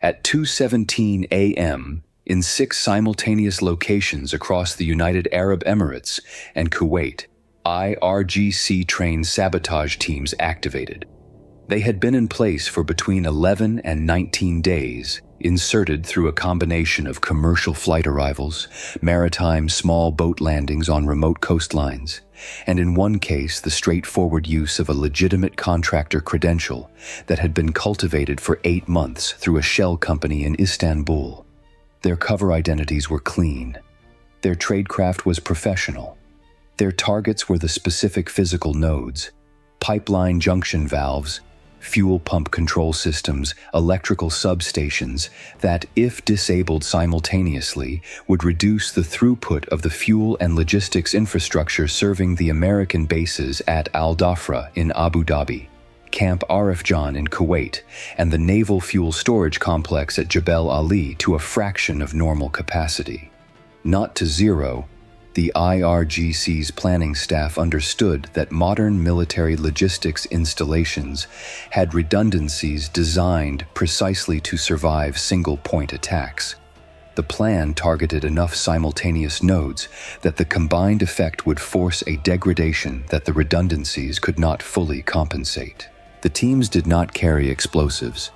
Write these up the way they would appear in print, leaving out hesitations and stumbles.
At 2:17 a.m., in 6 simultaneous locations across the United Arab Emirates and Kuwait, IRGC trained sabotage teams activated. They had been in place for between 11 and 19 days, inserted through a combination of commercial flight arrivals, maritime small boat landings on remote coastlines, and in one case the straightforward use of a legitimate contractor credential that had been cultivated for 8 months through a shell company in Istanbul. Their cover identities were clean. Their tradecraft was professional. Their targets were the specific physical nodes: pipeline junction valves, fuel pump control systems, electrical substations that, if disabled simultaneously, would reduce the throughput of the fuel and logistics infrastructure serving the American bases at Al Dhafra in Abu Dhabi, Camp Arifjan in Kuwait, and the naval fuel storage complex at Jebel Ali to a fraction of normal capacity. Not to zero, the IRGC's planning staff understood that modern military logistics installations had redundancies designed precisely to survive single-point attacks. The plan targeted enough simultaneous nodes that the combined effect would force a degradation that the redundancies could not fully compensate. The teams did not carry explosives.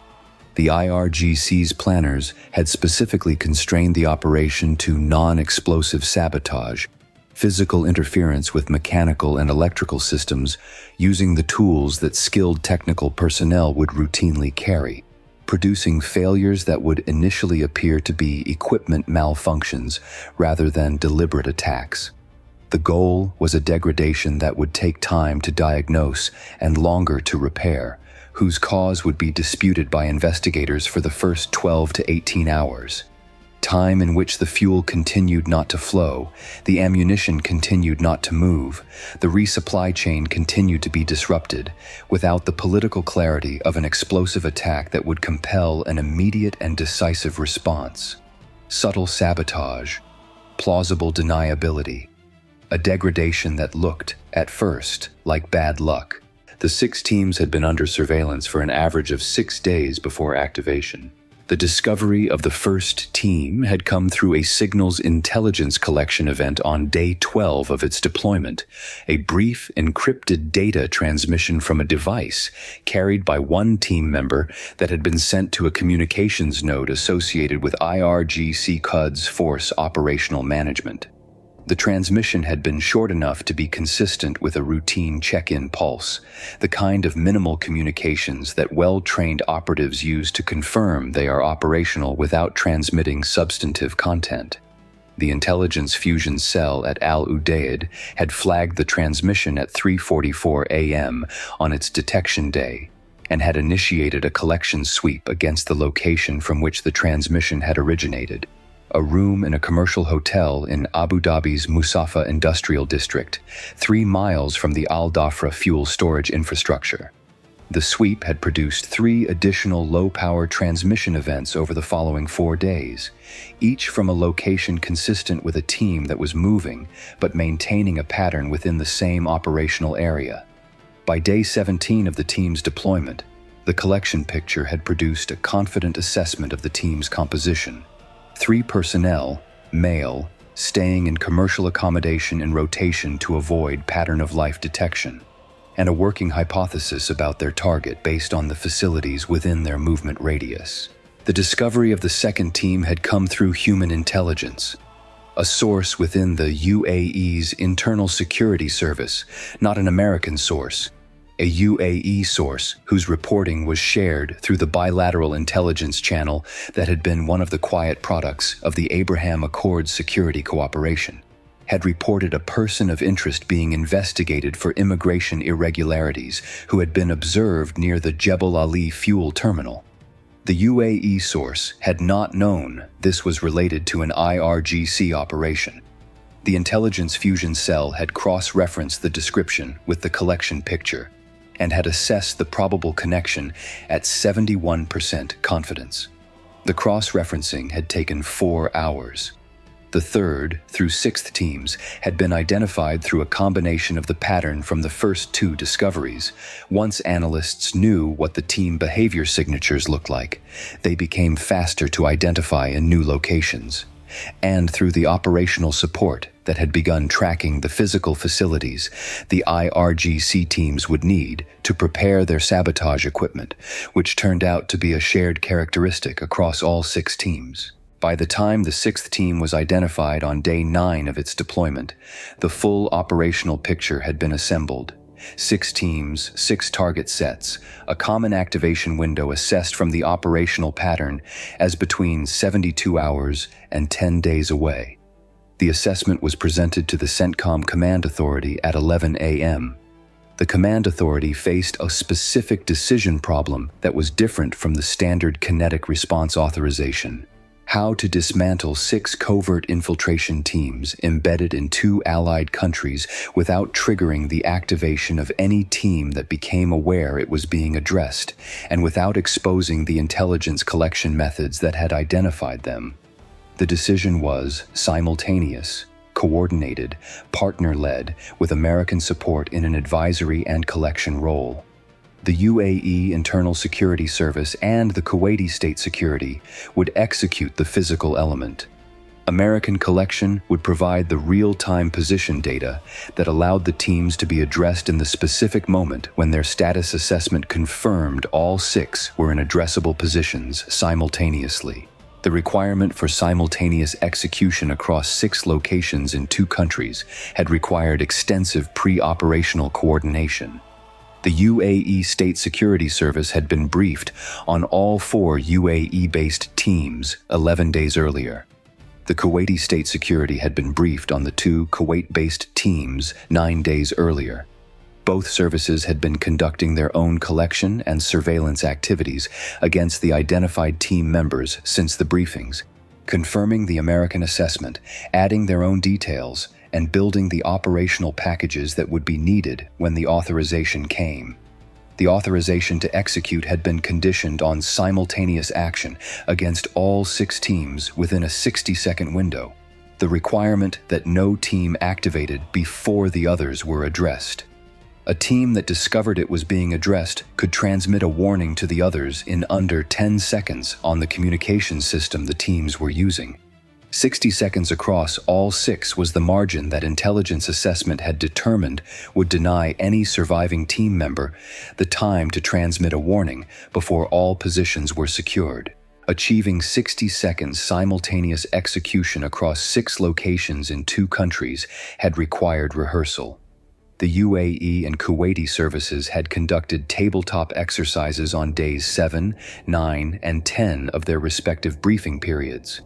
The IRGC's planners had specifically constrained the operation to non-explosive sabotage, physical interference with mechanical and electrical systems using the tools that skilled technical personnel would routinely carry, producing failures that would initially appear to be equipment malfunctions rather than deliberate attacks. The goal was a degradation that would take time to diagnose and longer to repair, whose cause would be disputed by investigators for the first 12 to 18 hours. Time in which the fuel continued not to flow, the ammunition continued not to move, the resupply chain continued to be disrupted, without the political clarity of an explosive attack that would compel an immediate and decisive response. Subtle sabotage, plausible deniability, a degradation that looked, at first, like bad luck. The 6 teams had been under surveillance for an average of 6 days before activation. The discovery of the first team had come through a signals intelligence collection event on day 12 of its deployment, a brief encrypted data transmission from a device carried by one team member that had been sent to a communications node associated with IRGC Quds Force operational management. The transmission had been short enough to be consistent with a routine check-in pulse, the kind of minimal communications that well-trained operatives use to confirm they are operational without transmitting substantive content. The intelligence fusion cell at Al Udeid had flagged the transmission at 3:44 a.m. on its detection day and had initiated a collection sweep against the location from which the transmission had originated, a room in a commercial hotel in Abu Dhabi's Musafa Industrial District, 3 miles from the Al Dhafra fuel storage infrastructure. The sweep had produced 3 additional low-power transmission events over the following 4 days, each from a location consistent with a team that was moving but maintaining a pattern within the same operational area. By day 17 of the team's deployment, the collection picture had produced a confident assessment of the team's composition. 3 personnel, male, staying in commercial accommodation in rotation to avoid pattern-of-life detection, and a working hypothesis about their target based on the facilities within their movement radius. The discovery of the second team had come through human intelligence, a source within the UAE's Internal Security Service, not an American source, a UAE source whose reporting was shared through the bilateral intelligence channel that had been one of the quiet products of the Abraham Accords security cooperation, had reported a person of interest being investigated for immigration irregularities who had been observed near the Jebel Ali fuel terminal. The UAE source had not known this was related to an IRGC operation. The intelligence fusion cell had cross-referenced the description with the collection picture and had assessed the probable connection at 71% confidence. The cross-referencing had taken 4 hours. The 3rd through 6th teams had been identified through a combination of the pattern from the first 2 discoveries. Once analysts knew what the team behavior signatures looked like, they became faster to identify in new locations. And through the operational support that had begun tracking the physical facilities the IRGC teams would need to prepare their sabotage equipment, which turned out to be a shared characteristic across all 6 teams. By the time the 6th team was identified on day 9 of its deployment, the full operational picture had been assembled. 6 teams, 6 target sets, a common activation window assessed from the operational pattern as between 72 hours and 10 days away. The assessment was presented to the CENTCOM Command Authority at 11 a.m. The Command Authority faced a specific decision problem that was different from the standard kinetic response authorization. How to dismantle 6 covert infiltration teams embedded in 2 allied countries without triggering the activation of any team that became aware it was being addressed, and without exposing the intelligence collection methods that had identified them. The decision was simultaneous, coordinated, partner-led, with American support in an advisory and collection role. The UAE Internal Security Service and the Kuwait State Security would execute the physical element. American collection would provide the real-time position data that allowed the teams to be addressed in the specific moment when their status assessment confirmed all 6 were in addressable positions simultaneously. The requirement for simultaneous execution across 6 locations in 2 countries had required extensive pre-operational coordination. The UAE State Security Service had been briefed on all 4 UAE-based teams 11 days earlier. The Kuwaiti State Security had been briefed on the 2 Kuwait-based teams 9 days earlier. Both services had been conducting their own collection and surveillance activities against the identified team members since the briefings, confirming the American assessment, adding their own details, and building the operational packages that would be needed when the authorization came. The authorization to execute had been conditioned on simultaneous action against all 6 teams within a 60-second window, the requirement that no team activated before the others were addressed. A team that discovered it was being addressed could transmit a warning to the others in under 10 seconds on the communications system the teams were using. 60 seconds across all 6 was the margin that intelligence assessment had determined would deny any surviving team member the time to transmit a warning before all positions were secured. Achieving 60 seconds simultaneous execution across 6 locations in 2 countries had required rehearsal. The UAE and Kuwaiti services had conducted tabletop exercises on days 7, 9, and 10 of their respective briefing periods.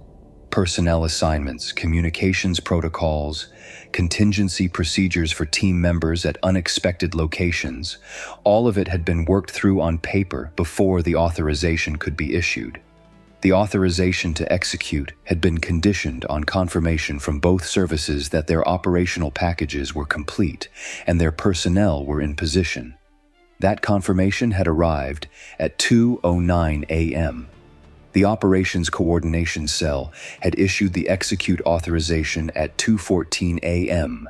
Personnel assignments, communications protocols, contingency procedures for team members at unexpected locations, all of it had been worked through on paper before the authorization could be issued. The authorization to execute had been conditioned on confirmation from both services that their operational packages were complete and their personnel were in position. That confirmation had arrived at 2:09 a.m. The Operations Coordination Cell had issued the execute authorization at 2:14 a.m.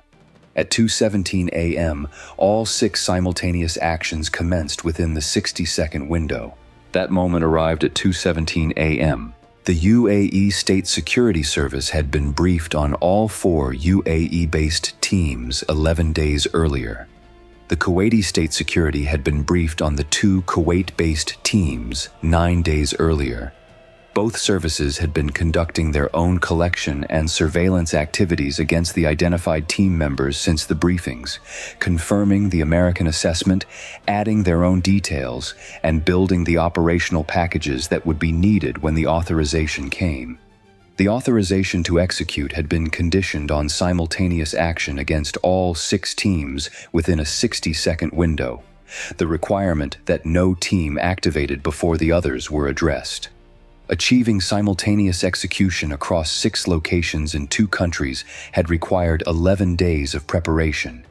At 2:17 a.m., all 6 simultaneous actions commenced within the 60-second window. That moment arrived at 2:17 a.m. The UAE State Security Service had been briefed on all 4 UAE-based teams 11 days earlier. The Kuwaiti State Security had been briefed on the 2 Kuwait-based teams 9 days earlier. Both services had been conducting their own collection and surveillance activities against the identified team members since the briefings, confirming the American assessment, adding their own details, and building the operational packages that would be needed when the authorization came. The authorization to execute had been conditioned on simultaneous action against all 6 teams within a 60-second window, the requirement that no team activated before the others were addressed. Achieving simultaneous execution across 6 locations in 2 countries had required 11 days of preparation.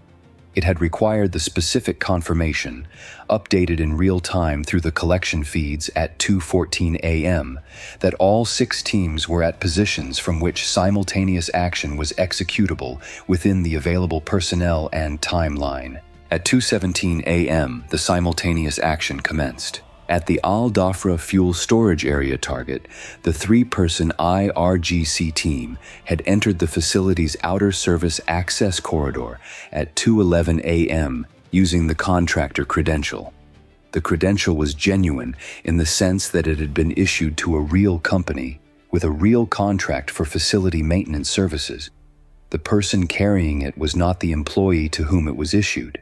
It had required the specific confirmation, updated in real time through the collection feeds at 2:14 a.m., that all 6 teams were at positions from which simultaneous action was executable within the available personnel and timeline. At 2:17 a.m., the simultaneous action commenced. At the Dhafra fuel storage area target, the 3-person IRGC team had entered the facility's outer service access corridor at 2:11 a.m. using the contractor credential. The credential was genuine in the sense that it had been issued to a real company with a real contract for facility maintenance services. The person carrying it was not the employee to whom it was issued.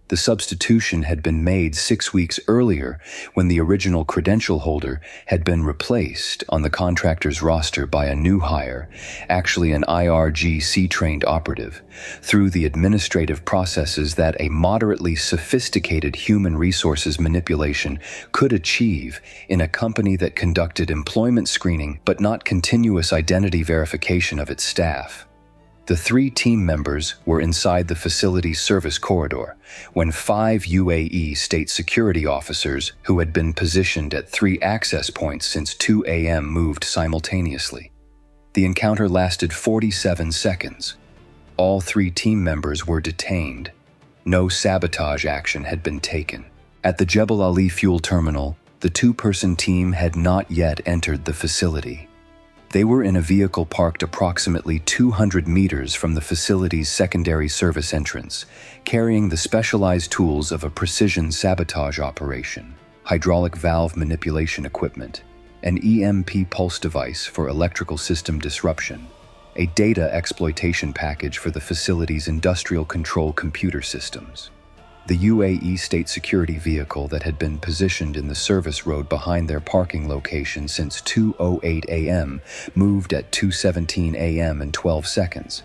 The substitution had been made 6 weeks earlier when the original credential holder had been replaced on the contractor's roster by a new hire, actually an IRGC-trained operative, through the administrative processes that a moderately sophisticated human resources manipulation could achieve in a company that conducted employment screening but not continuous identity verification of its staff. The 3 team members were inside the facility's service corridor when 5 UAE State Security officers who had been positioned at 3 access points since 2 a.m. moved simultaneously. The encounter lasted 47 seconds. All 3 team members were detained. No sabotage action had been taken. At the Jebel Ali fuel terminal, the 2-person team had not yet entered the facility. They were in a vehicle parked approximately 200 meters from the facility's secondary service entrance, carrying the specialized tools of a precision sabotage operation, hydraulic valve manipulation equipment, an EMP pulse device for electrical system disruption, a data exploitation package for the facility's industrial control computer systems. The UAE State Security vehicle that had been positioned in the service road behind their parking location since 2:08 a.m. moved at 2:17 a.m. and 12 seconds.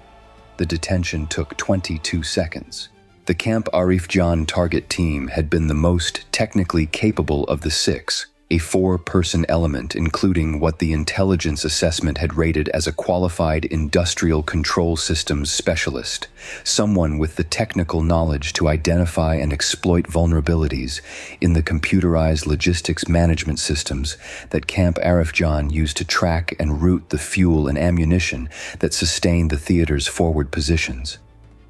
The detention took 22 seconds. The Camp Arifjan target team had been the most technically capable of the 6, a 4-person element including what the intelligence assessment had rated as a qualified industrial control systems specialist, someone with the technical knowledge to identify and exploit vulnerabilities in the computerized logistics management systems that Camp Arifjan used to track and route the fuel and ammunition that sustained the theater's forward positions.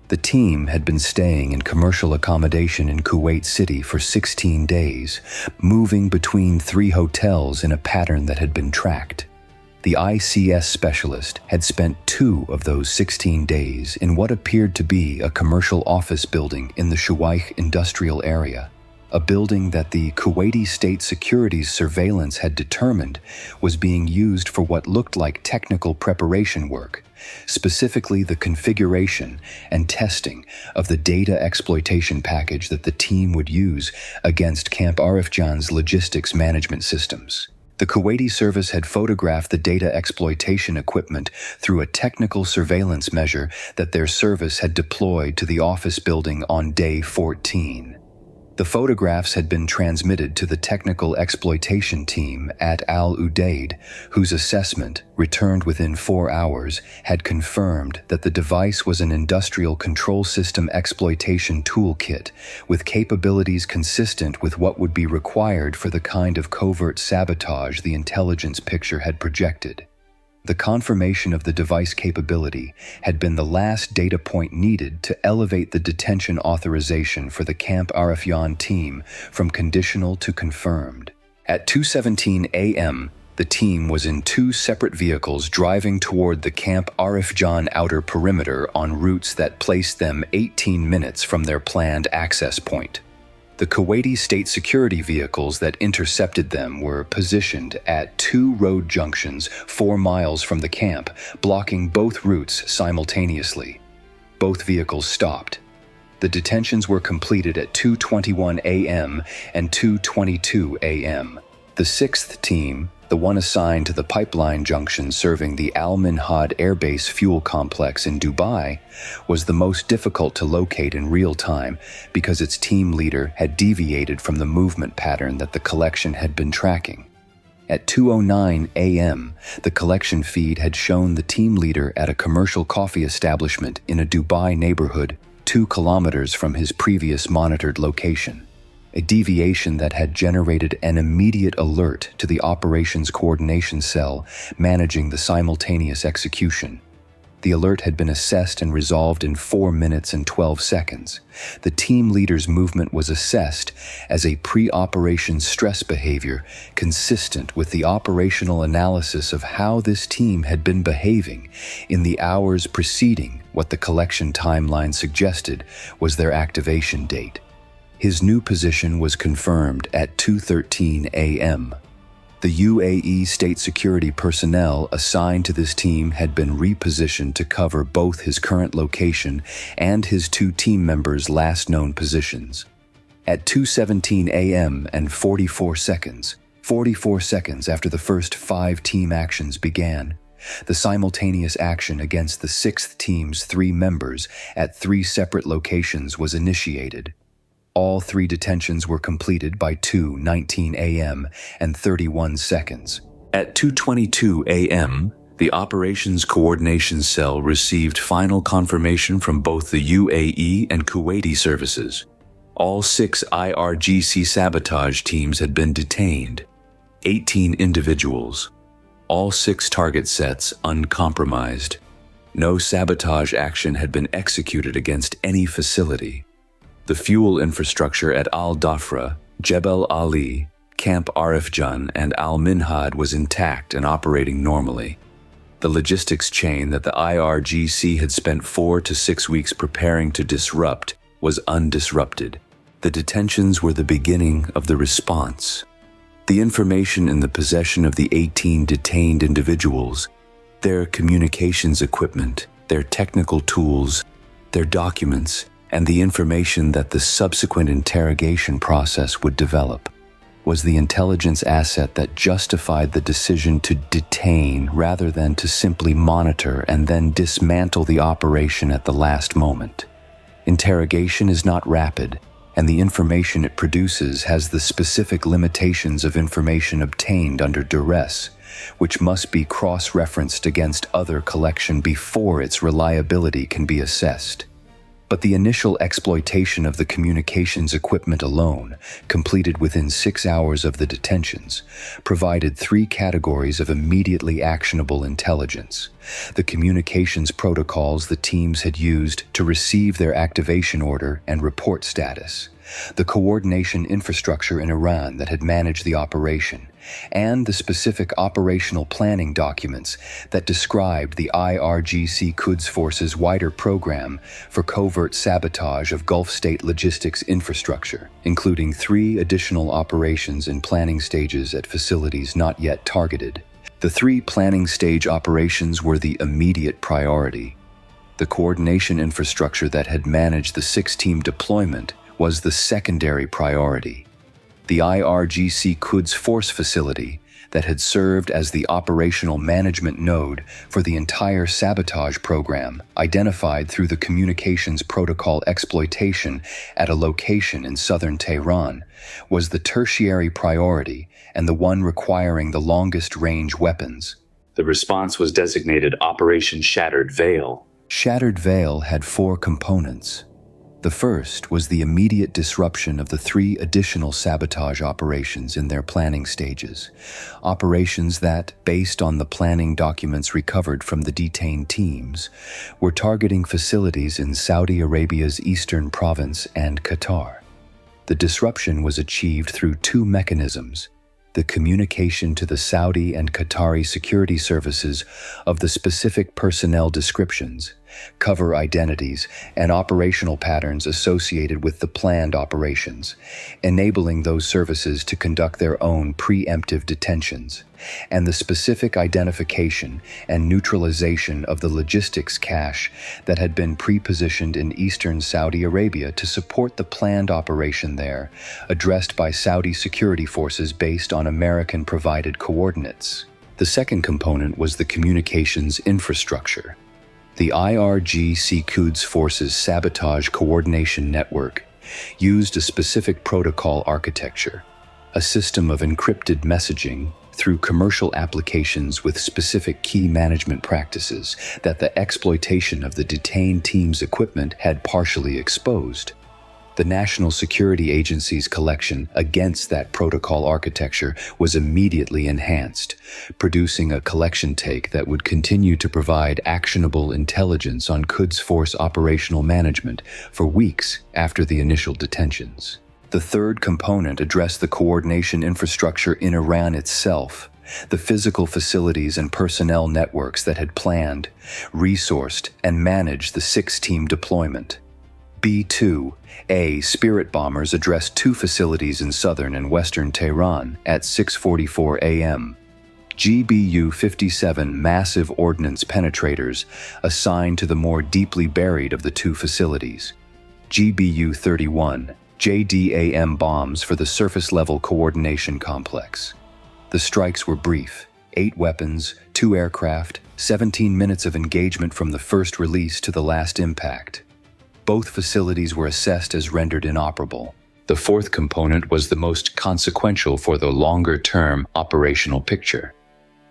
The team had been staying in commercial accommodation in Kuwait City for 16 days, moving between 3 hotels in a pattern that had been tracked. The ICS specialist had spent 2 of those 16 days in what appeared to be a commercial office building in the Shuwaikh industrial area, a building that the Kuwaiti State Security's surveillance had determined was being used for what looked like technical preparation work, specifically the configuration and testing of the data exploitation package that the team would use against Camp Arifjan's logistics management systems. The Kuwaiti service had photographed the data exploitation equipment through a technical surveillance measure that their service had deployed to the office building on day 14. The photographs had been transmitted to the technical exploitation team at Al Udeid, whose assessment, returned within 4 hours, had confirmed that the device was an industrial control system exploitation toolkit with capabilities consistent with what would be required for the kind of covert sabotage the intelligence picture had projected. The confirmation of the device capability had been the last data point needed to elevate the detention authorization for the Camp Arifjan team from conditional to confirmed. At 2:17 a.m., the team was in 2 separate vehicles driving toward the Camp Arifjan outer perimeter on routes that placed them 18 minutes from their planned access point. The Kuwaiti State Security vehicles that intercepted them were positioned at 2 road junctions 4 miles from the camp, blocking both routes simultaneously. Both vehicles stopped. The detentions were completed at 2:21 a.m. and 2:22 a.m. The 6th team, the one assigned to the pipeline junction serving the Al Minhad airbase fuel complex in Dubai, was the most difficult to locate in real time because its team leader had deviated from the movement pattern that the collection had been tracking. At 2:09 a.m., the collection feed had shown the team leader at a commercial coffee establishment in a Dubai neighborhood 2 kilometers from his previous monitored location, a deviation that had generated an immediate alert to the Operations Coordination Cell managing the simultaneous execution. The alert had been assessed and resolved in 4 minutes and 12 seconds. The team leader's movement was assessed as a pre-operation stress behavior consistent with the operational analysis of how this team had been behaving in the hours preceding what the collection timeline suggested was their activation date. His new position was confirmed at 2:13 a.m. The UAE State Security personnel assigned to this team had been repositioned to cover both his current location and his 2 team members' last known positions. At 2:17 a.m. and 44 seconds after the first 5 team actions began, the simultaneous action against the 6th team's 3 members at 3 separate locations was initiated. All 3 detentions were completed by 2:19 a.m. and 31 seconds. At 2:22 a.m., the Operations Coordination Cell received final confirmation from both the UAE and Kuwaiti services. All 6 IRGC sabotage teams had been detained, 18 individuals, all 6 target sets uncompromised. No sabotage action had been executed against any facility. The fuel infrastructure at Dhafra, Jebel Ali, Camp Arifjan, and Minhad was intact and operating normally. The logistics chain that the IRGC had spent 4 to 6 weeks preparing to disrupt was undisrupted. The detentions were the beginning of the response. The information in the possession of the 18 detained individuals, their communications equipment, their technical tools, their documents, and the information that the subsequent interrogation process would develop, was the intelligence asset that justified the decision to detain rather than to simply monitor and then dismantle the operation at the last moment. Interrogation is not rapid, and the information it produces has the specific limitations of information obtained under duress, which must be cross-referenced against other collection before its reliability can be assessed. But the initial exploitation of the communications equipment alone, completed within 6 hours of the detentions, provided 3 categories of immediately actionable intelligence: the communications protocols the teams had used to receive their activation order and report status, the coordination infrastructure in Iran that had managed the operation, and the specific operational planning documents that described the IRGC Quds Force's wider program for covert sabotage of Gulf State logistics infrastructure, including 3 additional operations in planning stages at facilities not yet targeted. The 3 planning stage operations were the immediate priority. The coordination infrastructure that had managed the 6-team deployment was the secondary priority. The IRGC Quds Force facility that had served as the operational management node for the entire sabotage program, identified through the communications protocol exploitation at a location in southern Tehran, was the tertiary priority and the one requiring the longest range weapons. The response was designated Operation Shattered Veil. Shattered Veil had 4 components. The first was the immediate disruption of the 3 additional sabotage operations in their planning stages, operations that, based on the planning documents recovered from the detained teams, were targeting facilities in Saudi Arabia's eastern province and Qatar. The disruption was achieved through 2 mechanisms: the communication to the Saudi and Qatari security services of the specific personnel descriptions, cover identities, and operational patterns associated with the planned operations, enabling those services to conduct their own preemptive detentions, and the specific identification and neutralization of the logistics cache that had been pre-positioned in eastern Saudi Arabia to support the planned operation there, addressed by Saudi security forces based on American-provided coordinates. The second component was the communications infrastructure. The IRGC Quds Force's sabotage coordination network used a specific protocol architecture, a system of encrypted messaging through commercial applications with specific key management practices that the exploitation of the detained team's equipment had partially exposed. The National Security Agency's collection against that protocol architecture was immediately enhanced, producing a collection take that would continue to provide actionable intelligence on Quds Force operational management for weeks after the initial detentions. The third component addressed the coordination infrastructure in Iran itself, the physical facilities and personnel networks that had planned, resourced, and managed the six-team deployment. B-2 Spirit bombers addressed two facilities in southern and western Tehran at 6:44 a.m. GBU-57 massive ordnance penetrators assigned to the more deeply buried of the two facilities. GBU-31 JDAM bombs for the surface-level coordination complex. The strikes were brief: 8 weapons, 2 aircraft, 17 minutes of engagement from the first release to the last impact. Both facilities were assessed as rendered inoperable. The fourth component was the most consequential for the longer-term operational picture.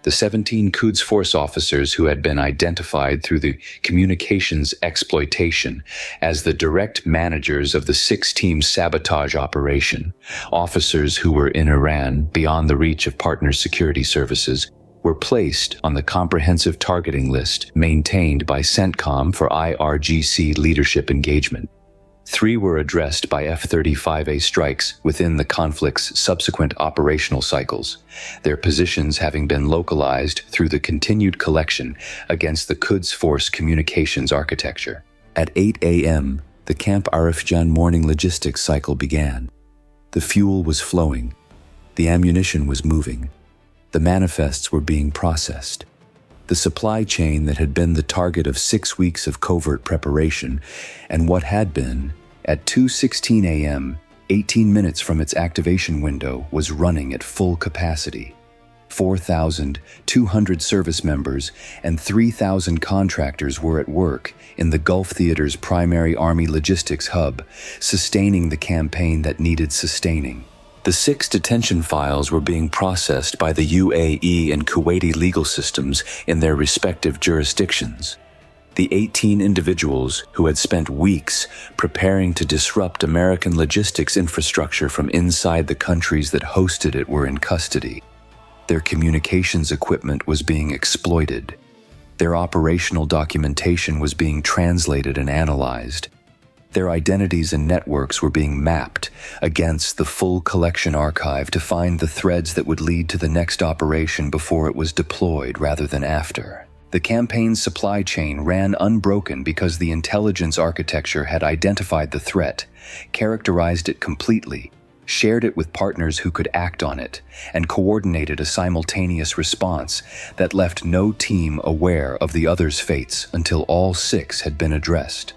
The 17 Quds Force officers who had been identified through the communications exploitation as the direct managers of the six-team sabotage operation, officers who were in Iran beyond the reach of partner security services, were placed on the comprehensive targeting list maintained by CENTCOM for IRGC leadership engagement. 3 were addressed by F-35A strikes within the conflict's subsequent operational cycles, their positions having been localized through the continued collection against the Quds Force communications architecture. At 8 a.m., the Camp Arifjan morning logistics cycle began. The fuel was flowing. The ammunition was moving. The manifests were being processed. The supply chain that had been the target of 6 weeks of covert preparation, and what had been, at 2:16 a.m., 18 minutes from its activation window, was running at full capacity. 4,200 service members and 3,000 contractors were at work in the Gulf Theater's primary Army logistics hub, sustaining the campaign that needed sustaining. The 6 detention files were being processed by the UAE and Kuwaiti legal systems in their respective jurisdictions. The 18 individuals who had spent weeks preparing to disrupt American logistics infrastructure from inside the countries that hosted it were in custody. Their communications equipment was being exploited. Their operational documentation was being translated and analyzed. Their identities and networks were being mapped against the full collection archive to find the threads that would lead to the next operation before it was deployed rather than after. The campaign's supply chain ran unbroken because the intelligence architecture had identified the threat, characterized it completely, shared it with partners who could act on it, and coordinated a simultaneous response that left no team aware of the other's fates until all 6 had been addressed.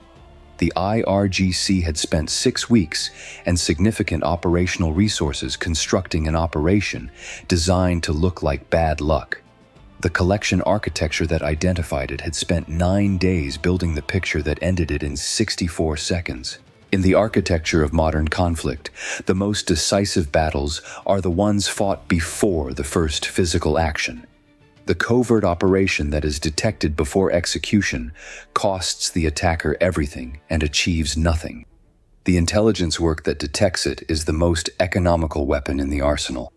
The IRGC had spent 6 weeks and significant operational resources constructing an operation designed to look like bad luck. The collection architecture that identified it had spent 9 days building the picture that ended it in 64 seconds. In the architecture of modern conflict, the most decisive battles are the ones fought before the first physical action. The covert operation that is detected before execution costs the attacker everything and achieves nothing. The intelligence work that detects it is the most economical weapon in the arsenal.